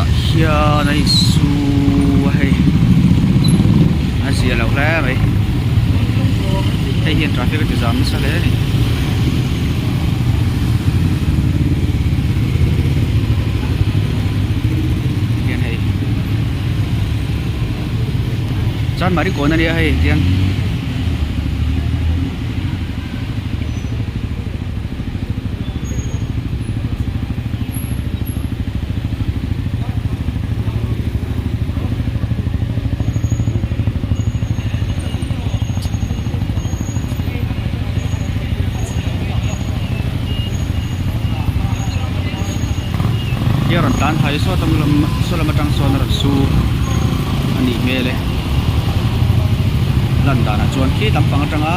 ta hiền này su hay anh xìa lâu lẽ vậy hay hiện traffic cái giảm sao đấy này hiện hay chọn mà đi cố này hay hiện kia ron tan hai so tam lam so lam tang so na su ani mele lan da na chuan khi tam pang tanga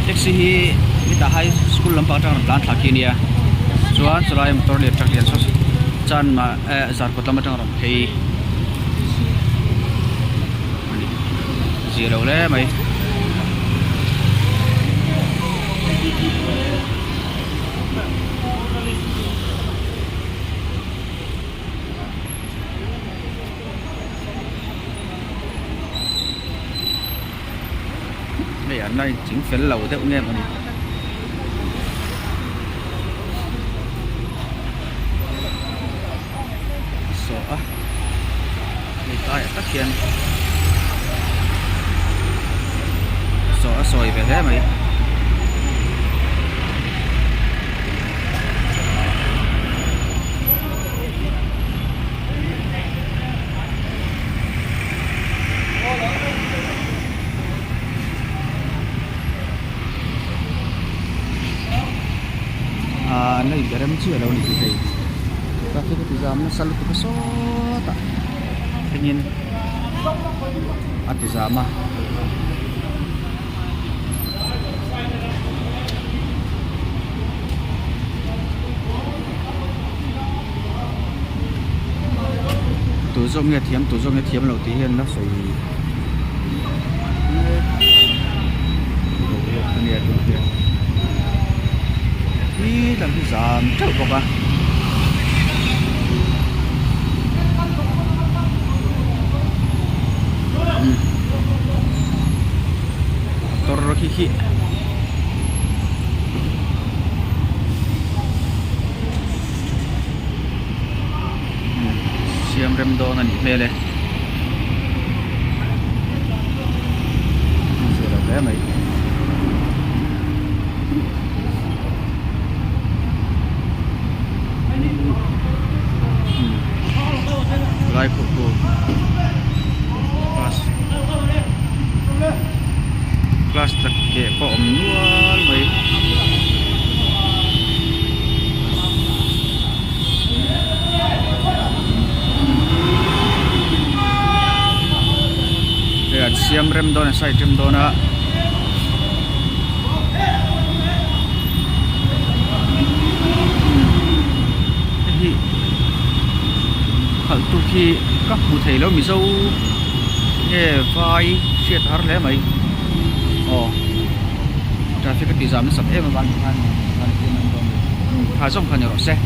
taxi hi ita high school lam pang tang lan thaki nia chuan chulai motor le truck lian so chan ma zar ko tam tang ron phei ani zero le mai đây anh đây chính phấn lầu theo nghe mà đi sợ người ta tắt kiên sợ soi về thế mày này cái em chưa đâu này thì các cái giảm nó săn cái số ta thế nhiên ăn thì giảm mà tổ dông nghe thiếm đầu tiên nó phải đi làm cái giảm chậu bọc à torro kiki siam rem do na ni mele sera le mai lai ko plus tak ke po nual mai ya siam rem do na sai rem do na hal tu khi các cụ thể lo mi dâu nghe vai siết har le mai traffic cái giảm nó sập em mà bạn thà dòng khăn nhỏ xe